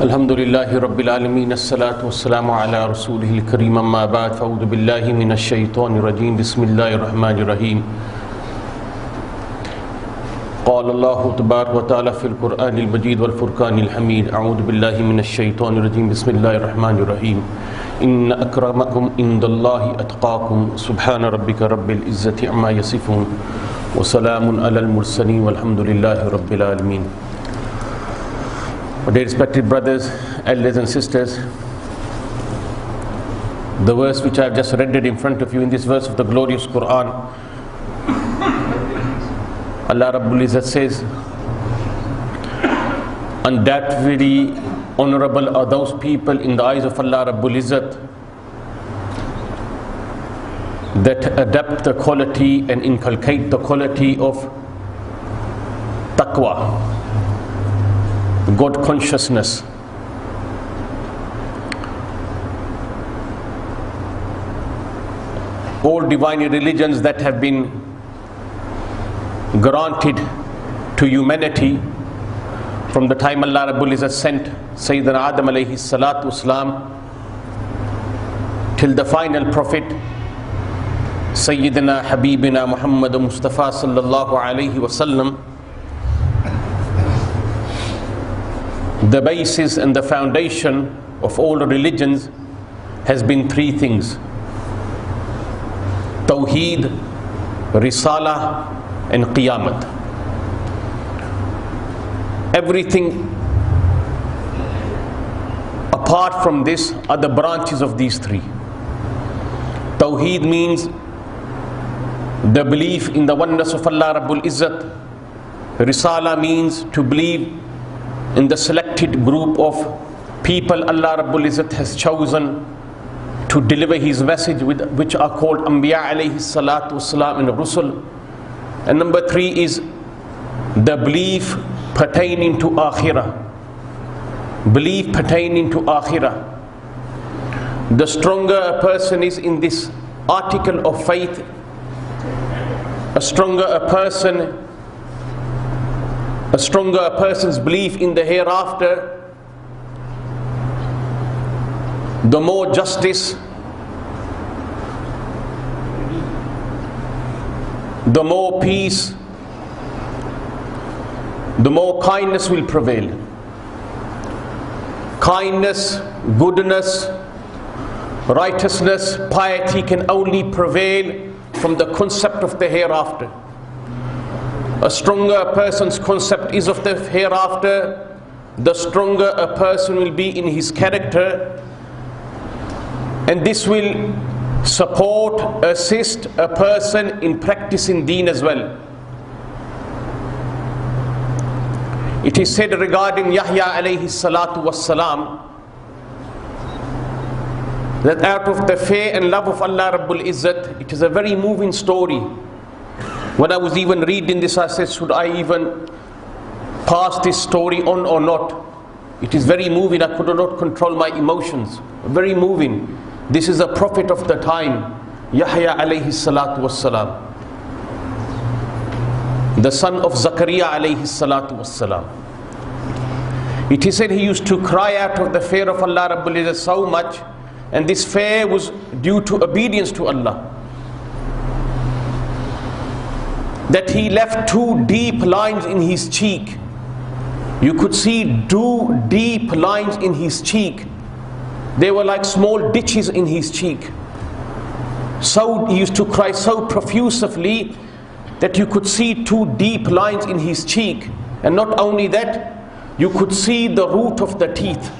Alhamdulillahi Rabbil Alameen, as-salatu was-salamu ala rasulihil kareem, amma ba'd, fa'udhu billahi minash shaitanir rajeem, bismillahir rahmanir rahim. قال الله تبارك وتعالى في القرآن المجيد والفرقان الحميد أعوذ بالله من الشيطان الرجيم بسم الله الرحمن الرحيم إن أكرمكم عند الله أتقاكم سبحان ربك رب العزة عما يصفون وسلام على المرسلين والحمد لله رب العالمين. Dear respected brothers, elders and sisters, the verse which I have just rendered in front of you in this verse of the glorious Quran, Allah Rabbul Izzat says, undoubtedly honorable are those people in the eyes of Allah Rabbul Izzat that adapt the quality and inculcate the quality of Taqwa, God consciousness. All divine religions that have been granted to humanity from the time Allah Rabbul Izzat sent Sayyidina Adam alayhi salatu wasalam till the final prophet Sayyidina Habibina Muhammad Mustafa sallallahu alayhi wasallam, the basis and the foundation of all religions has been three things: Tawheed, Risala and Qiyamat. Everything apart from this are the branches of these three. Tawheed means the belief in the oneness of Allah Rabbul Izzat. Risala means to believe in the selected group of people Allah Rabbul Izzat has chosen to deliver His message, which are called Anbiya alayhi salatu wasalam and Rusul. And number three is the belief pertaining to Akhirah. Belief pertaining to Akhirah. The stronger a person is in this article of faith, a stronger a person's belief in the hereafter, the more justice, the more peace, the more kindness will prevail. Kindness, goodness, righteousness, piety can only prevail from the concept of the hereafter. A stronger a person's concept is of the hereafter, the stronger a person will be in his character, and this will support, assist a person in practicing deen as well. It is said regarding Yahya alayhi salatu wassalam that out of the fear and love of Allah Rabbul Izzat, it is a very moving story. When I was even reading this, I said, should I even pass this story on or not? It is very moving. I could not control my emotions. Very moving. This is a prophet of the time, Yahya alayhi salatu wassalam, the son of Zakaria alayhi salatu wassalam. It is said he used to cry out of the fear of Allah Rabbul Izzat so much, and this fear was due to obedience to Allah, that he left two deep lines in his cheek. You could see two deep lines in his cheek. They were like small ditches in his cheek. So he used to cry so profusely that you could see two deep lines in his cheek. And not only that, you could see the root of the teeth.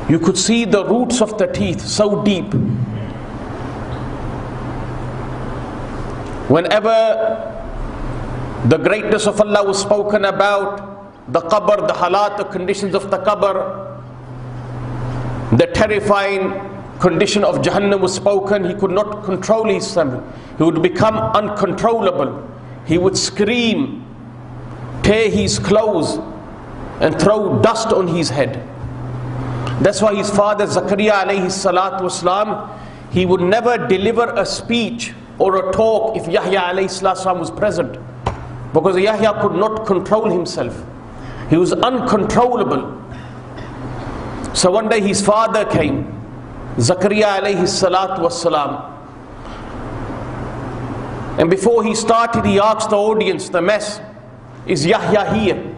You could see the roots of the teeth so deep. Whenever the greatness of Allah was spoken about, the qabr, the halat, the conditions of the qabr, the terrifying condition of Jahannam was spoken, he could not control himself. He would become uncontrollable. He would scream, tear his clothes and throw dust on his head. That's why his father Zakaria alayhi salatu wasalam, he would never deliver a speech or a talk if Yahya alayhi salatu wasalam was present, because Yahya could not control himself. He was uncontrollable. So one day his father came, Zakaria alayhi salatu wassalam, and before he started he asked the audience, the mess, is Yahya here?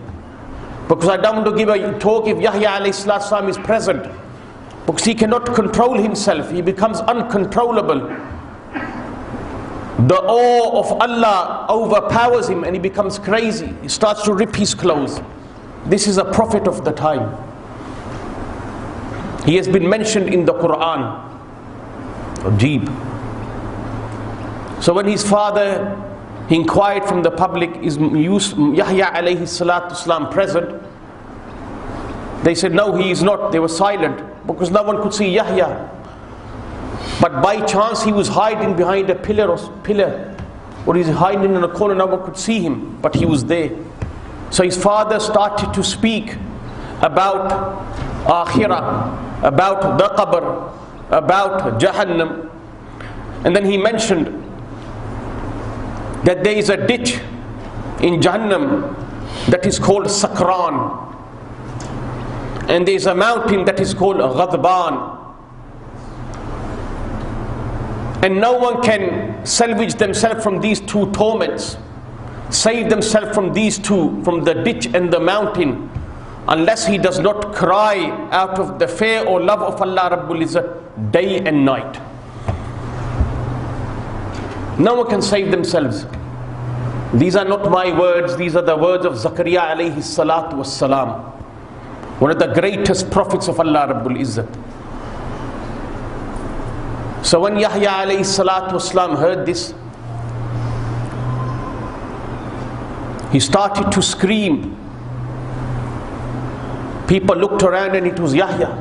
Because I don't want to give a talk if Yahya alayhi salatu wassalam is present, because he cannot control himself, he becomes uncontrollable. The awe of Allah overpowers him and he becomes crazy. He starts to rip his clothes. This is a prophet of the time. He has been mentioned in the Quran. Ajib. So when his father, he inquired from the public, is Yahya alayhi salatu wasalam present? They said no, he is not. They were silent because no one could see Yahya. But by chance he was hiding behind a pillar, or he's hiding in a corner, no one could see him, but he was there. So his father started to speak about Akhirah, about the Qabr, about Jahannam. And then he mentioned that there is a ditch in Jahannam that is called Sakran, and there is a mountain that is called Ghadban. And no one can salvage themselves from these two torments, save themselves from these two, from the ditch and the mountain, unless he does not cry out of the fear or love of Allah Rabbul Izzat day and night. No one can save themselves. These are not my words, these are the words of Zakaria alayhi salatu wassalam, one of the greatest prophets of Allah Rabbul Izzat. So when Yahya alayhi salatu wassalam heard this, he started to scream. People looked around and it was Yahya.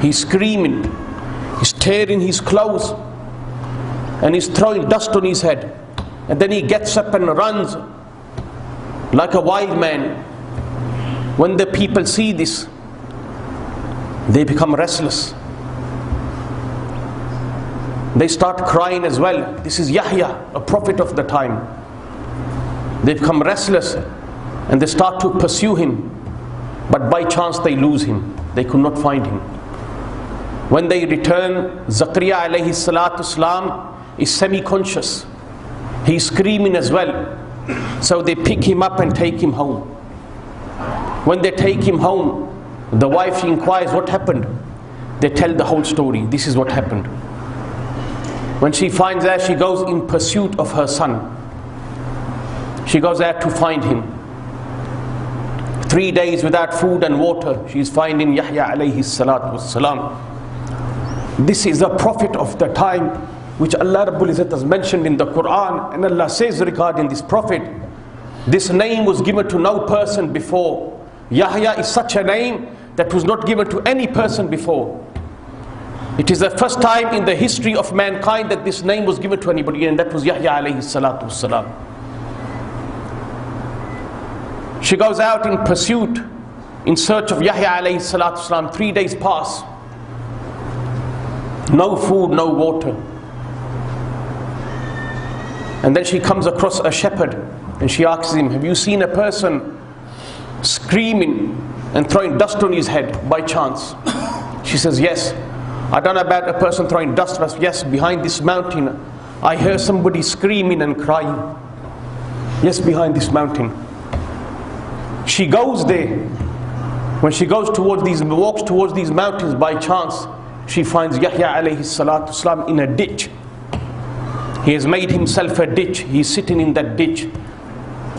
He's screaming, he's tearing his clothes, and he's throwing dust on his head. And then he gets up and runs like a wild man. When the people see this, they become restless. They start crying as well. This is Yahya, a prophet of the time. They become restless and they start to pursue him. But by chance they lose him. They could not find him. When they return, Zakaria alayhi salatu salam is semi-conscious. He's screaming as well. So they pick him up and take him home. When they take him home, the wife inquires what happened. They tell the whole story. This is what happened. When she finds out, she goes in pursuit of her son. She goes out to find him. 3 days without food and water, she is finding Yahya alayhi salatu wassalam. This is the prophet of the time, which Allah Rabbul Izzat has mentioned in the Quran. And Allah says regarding this prophet, this name was given to no person before. Yahya is such a name that was not given to any person before. It is the first time in the history of mankind that this name was given to anybody, and that was Yahya alayhi salatu wassalam. She goes out in pursuit, in search of Yahya alayhi salatu wassalam. 3 days pass. No food, no water. And then she comes across a shepherd and she asks him, have you seen a person screaming and throwing dust on his head by chance? She says, yes. I don't know about a person throwing dust, but yes, behind this mountain I hear somebody screaming and crying. Yes, behind this mountain. She goes there. When she goes towards these, walks towards these mountains, by chance she finds Yahya alayhi salatu wasalam in a ditch. He has made himself a ditch. He's sitting in that ditch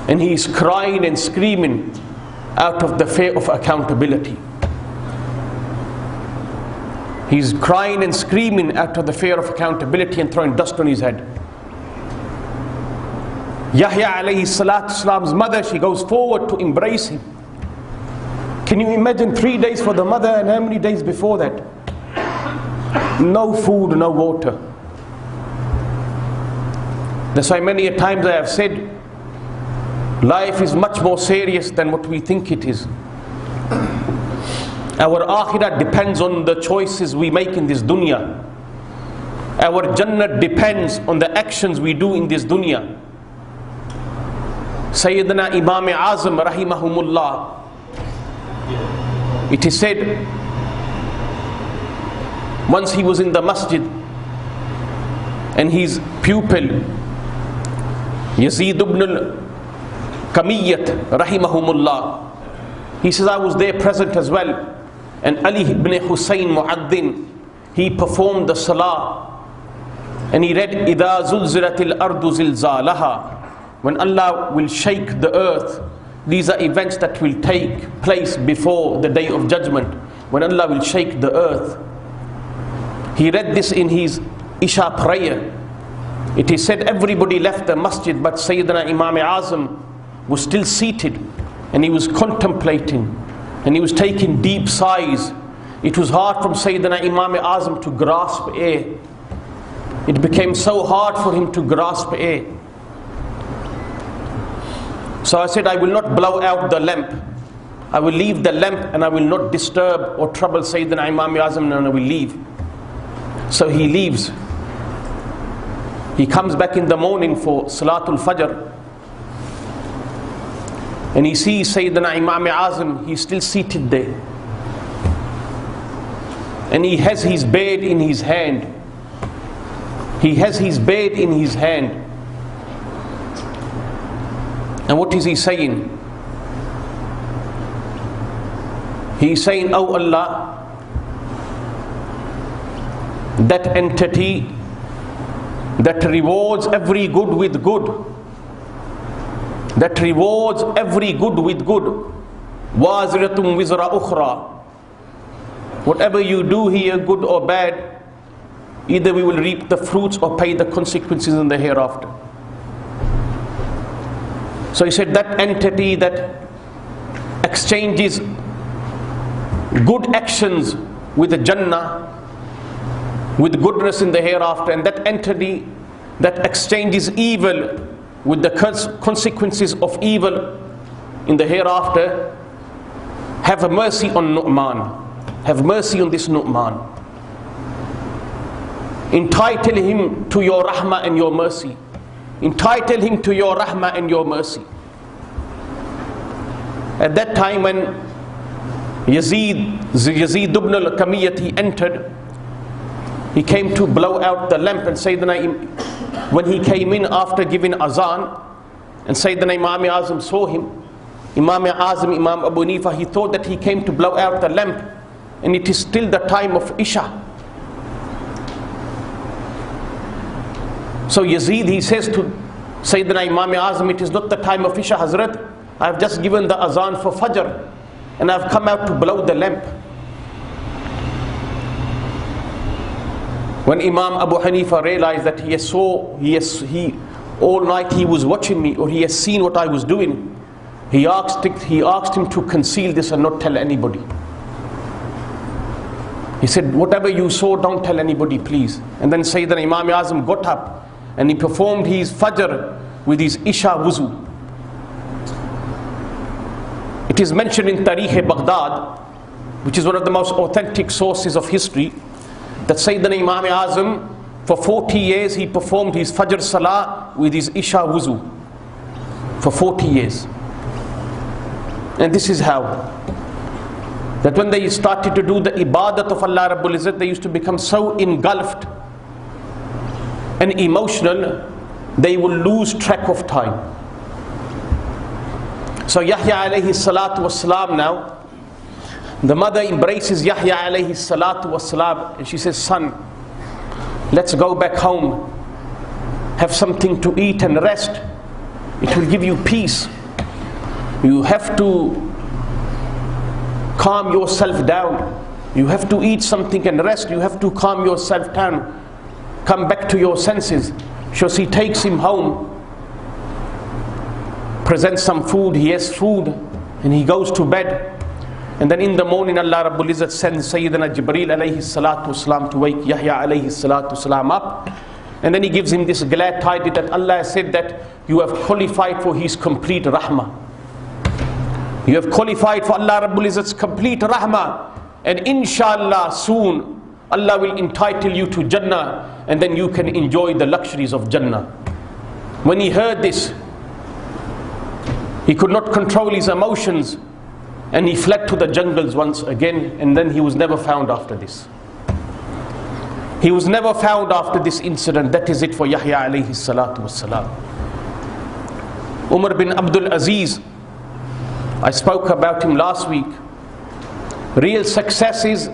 and he is crying and screaming out of the fear of accountability. He's crying and screaming out of the fear of accountability and throwing dust on his head. Yahya alayhi salatu wasalam's mother, she goes forward to embrace him. Can you imagine 3 days for the mother, and how many days before that? No food, no water. That's why many a times I have said, life is much more serious than what we think it is. Our akhirah depends on the choices we make in this dunya. Our jannah depends on the actions we do in this dunya. Sayyidina Imam Azam rahimahumullah, it is said Once he was in the masjid, and his pupil Yazid ibn al-Kamiyyat rahimahumullah, he says, I was there present as well, and Ali ibn Hussein Mu'addin, he performed the salah, and he read إِذَا زُلْزِلَتِ الْأَرْضُ زِلْزَالَهَا. When Allah will shake the earth, these are events that will take place before the day of judgment, when Allah will shake the earth. He read this in his Isha prayer. It is said everybody left the masjid, but Sayyidina Imam Azam was still seated, and he was contemplating, and he was taking deep sighs. It was hard for Sayyidina Imam Azam to grasp air. It became so hard for him to grasp air. So I said, I will not blow out the lamp. I will leave the lamp, and I will not disturb or trouble Sayyidina Imam Azam, and I will leave. So he leaves. He comes back in the morning for Salatul Fajr, and he sees Sayyidina Imam Azam, he's still seated there, and he has his beard in his hand. He has his beard in his hand. And what is he saying? He is saying, Oh Allah, that entity that rewards every good with good, that rewards every good with good, waziratun wizra ukhra. Whatever you do here, good or bad, either we will reap the fruits or pay the consequences in the hereafter. So he said, that entity that exchanges good actions with the Jannah, with goodness in the hereafter, and that entity that exchanges evil with the consequences of evil in the hereafter, have mercy on Nu'man. Have mercy on this Nu'man. Entitle him to your rahmah and your mercy. Entitle him to your rahmah and your mercy. At that time when Yazid ibn al-Kamiyyat, he entered, he came to blow out the lamp, and Sayyidina, when he came in after giving azan, and Sayyidina Imam Azam saw him, Imam Azam, Imam Abu Hanifa, he thought that he came to blow out the lamp, and it is still the time of Isha. So Yazid, he says to Sayyidina Imam Azam, it is not the time of Isha, Hazrat. I have just given the azan for Fajr, and I have come out to blow the lamp. When Imam Abu Hanifa realized that he all night he was watching me, or he has seen what I was doing, he asked him to conceal this and not tell anybody. He said, whatever you saw, don't tell anybody, please. And then Sayyidina Imam Azam got up, and he performed his Fajr with his Isha wuzu. It is mentioned in Tarikh Baghdad, which is one of the most authentic sources of history, that Sayyidina Imam Azam, for 40 years he performed his Fajr Salah with his Isha wuzu. For 40 years. And this is how. That when they started to do the ibadat of Allah Rabbul Izzat, they used to become so engulfed and emotional, they will lose track of time. So Yahya alayhi salatu wassalam now, the mother embraces Yahya alayhi salatu wassalam, and she says, son, let's go back home, have something to eat and rest. It will give you peace. You have to calm yourself down. You have to eat something and rest. You have to calm yourself down. Come back to your senses. So she takes him home, presents some food, he has food, and he goes to bed. And then in the morning Allah Rabbul Izzat sends Sayyidina Jibreel alayhi salatu wasalam to wake Yahya alayhi salatu wasalam up. And then he gives him this glad tidings that Allah has said that you have qualified for his complete rahmah. You have qualified for Allah Rabbul Izzat's complete rahmah. And inshallah soon Allah will entitle you to Jannah, and then you can enjoy the luxuries of Jannah. When he heard this, he could not control his emotions, and he fled to the jungles once again, and then he was never found after this. He was never found after this incident. That is it for Yahya alayhi salatu wassalam. Umar bin Abdul Aziz, I spoke about him last week. Real success is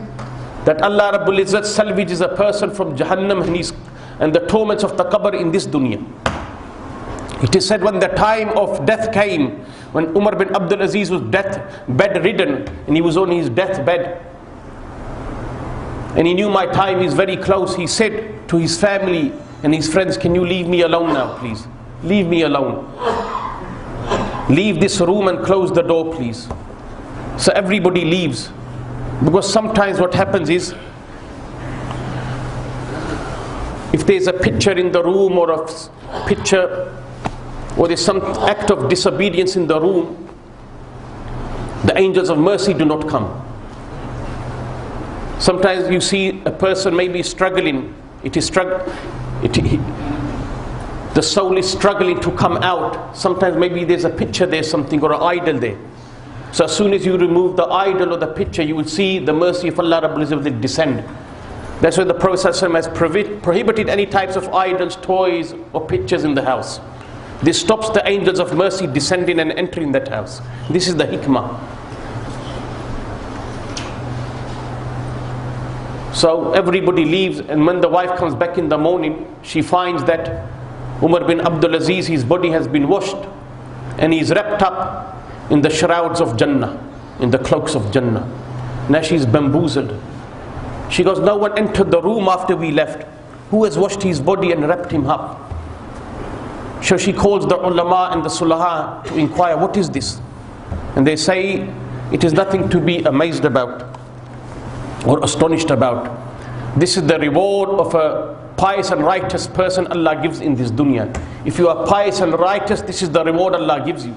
that Allah Rabbul Izzat salvages a person from Jahannam and the torments of the qabr in this dunya. It is said when the time of death came, when Umar bin Abdul Aziz was bedridden and he was on his deathbed, and he knew my time is very close, he said to his family and his friends, can you leave me alone now, please? Leave me alone. Leave this room and close the door, please. So everybody leaves. Because sometimes what happens is, if there's a picture in the room or a picture, or there's some act of disobedience in the room, the angels of mercy do not come. Sometimes you see a person maybe struggling, the soul is struggling to come out. Sometimes maybe there's a picture there, something, or an idol there. So as soon as you remove the idol or the picture, you will see the mercy of Allah Rabbul Izzat will descend. That's why the Prophet ﷺ has prohibited any types of idols, toys or pictures in the house. This stops the angels of mercy descending and entering that house. This is the hikmah. So everybody leaves, and when the wife comes back in the morning, she finds that Umar bin Abdul Aziz, his body has been washed and he's wrapped up in the shrouds of Jannah, in the cloaks of Jannah. Now she's bamboozled. She goes, no one entered the room after we left. Who has washed his body and wrapped him up? So she calls the ulama and the sulaha to inquire, what is this? And they say, it is nothing to be amazed about or astonished about. This is the reward of a pious and righteous person Allah gives in this dunya. If you are pious and righteous, this is the reward Allah gives you.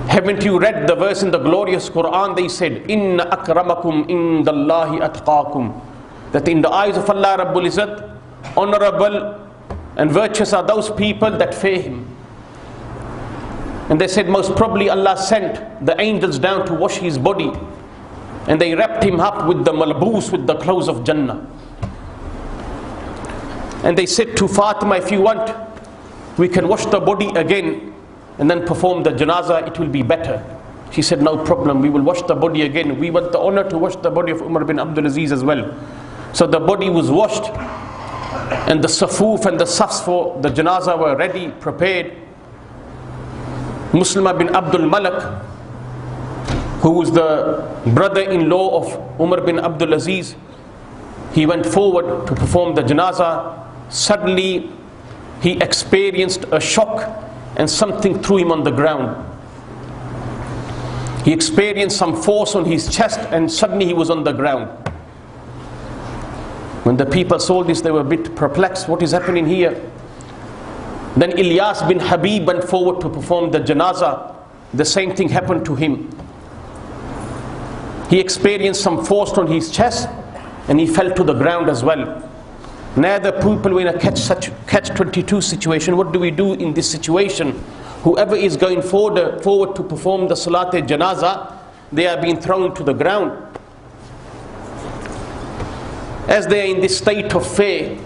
Haven't you read the verse in the glorious Quran? They said, Inna akramakum indallahi atqakum. That in the eyes of Allah Rabbul Izzat, honorable and virtuous are those people that fear Him. And they said, most probably Allah sent the angels down to wash his body, and they wrapped him up with the malboos, with the clothes of Jannah. And they said to Fatima, if you want, we can wash the body again and then perform the janazah, it will be better. She said, no problem, we will wash the body again. We want the honor to wash the body of Umar bin Abdul Aziz as well. So the body was washed, and the safuf and the safs for the janazah were ready, prepared. Muslimah bin Abdul Malak, who was the brother-in-law of Umar bin Abdul Aziz, he went forward to perform the janazah. Suddenly he experienced a shock and something threw him on the ground. He experienced some force on his chest and suddenly he was on the ground. When the people saw this, they were a bit perplexed. What is happening here? Then Ilyas bin Habib went forward to perform the janazah. The same thing happened to him. He experienced some force on his chest and he fell to the ground as well. Now the people were in a catch-22 situation. What do we do in this situation? Whoever is going forward to perform the salat-e-janazah, they are being thrown to the ground. As they are in this state of fear,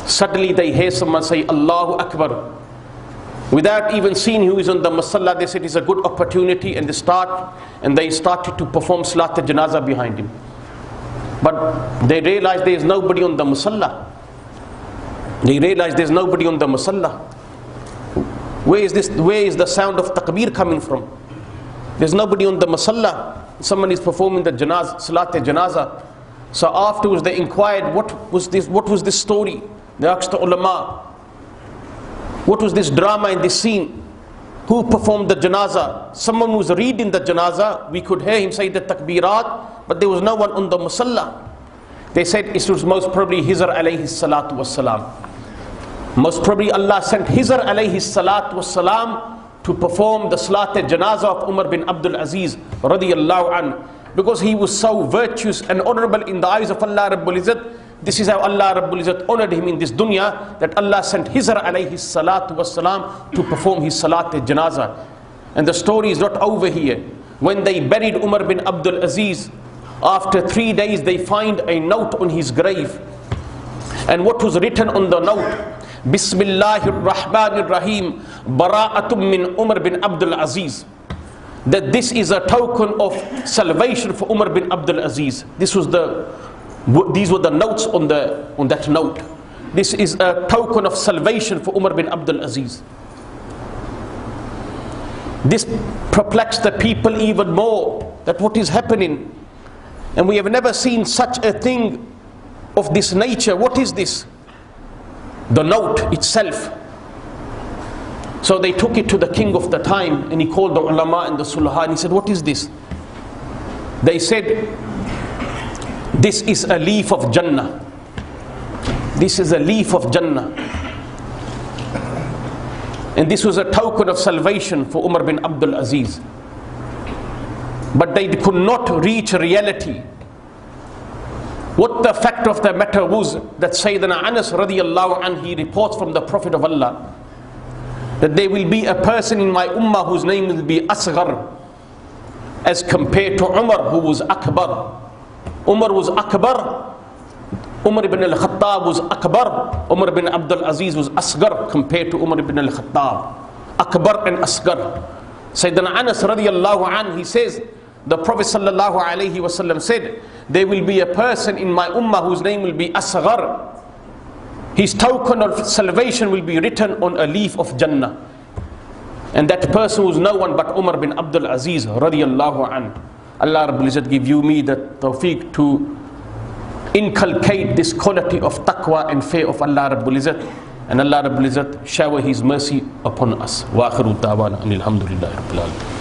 suddenly they hear someone say, Allahu Akbar. Without even seeing who is on the masalla, they said it's a good opportunity, and they started to perform salat-e-janazah behind him. But they realized there is nobody on the musalla. They realized there is nobody on the musalla. Where is the sound of takbir coming from? There's nobody on the musalla. Someone is performing the janazah, salat-e-janazah. So afterwards they inquired, what was this story? They asked the ulama, what was this drama in this scene? Who performed the janazah? Someone was reading the janazah. We could hear him say the takbirat, but there was no one on the musalla. They said it was most probably Hizr alayhi salatu wassalam. Most probably Allah sent Hizr alayhi salatu wassalam to perform the salat-e-janazah of Umar bin Abdul Aziz radiyallahu anhu, because he was so virtuous and honorable in the eyes of Allah Rabbul Izzat. This is how Allah Rabbul Izzat honored him in this dunya, that Allah sent Hizr alayhi salatu wassalam to perform his salat-e-janazah. And the story is not over here. When they buried Umar bin Abdul Aziz, After 3 days, they find a note on his grave. And what was written on the note? Bismillahir Rahmanir Rahim, Bara'atum min Umar bin Abdul Aziz. That this is a token of salvation for Umar bin Abdul Aziz. These were the notes on that note. This is a token of salvation for Umar bin Abdul Aziz. This perplexed the people even more, that what is happening? And we have never seen such a thing of this nature. What is this? The note itself. So they took it to the king of the time, and he called the ulama and the sulha, and he said, what is this? They said, this is a leaf of Jannah. This is a leaf of Jannah. And this was a token of salvation for Umar bin Abdul Aziz. But they could not reach reality. What the fact of the matter was, that Sayyidina Anas radiallahu anhu, he reports from the Prophet of Allah, that there will be a person in my ummah whose name will be Asghar, as compared to Umar, who was Akbar. Umar was Akbar, Umar ibn al-Khattab was Akbar, Umar ibn Abdul Aziz was Asghar compared to Umar ibn al-Khattab. Akbar and Asghar. Sayyidina Anas radiallahu anhu, he says, the Prophet sallallahu alayhi wasallam said, there will be a person in my ummah whose name will be Asghar. His token of salvation will be written on a leaf of Jannah. And that person was no one but Umar bin Abdul Aziz radiallahu anhu. Allah Rabbul Izzat give you me the tawfiq to inculcate this quality of taqwa and fear of Allah Rabbul Izzat. And Allah Rabbul Izzat shower His mercy upon us. Wa akhiru da'wana alhamdulillahi rabbil alamin.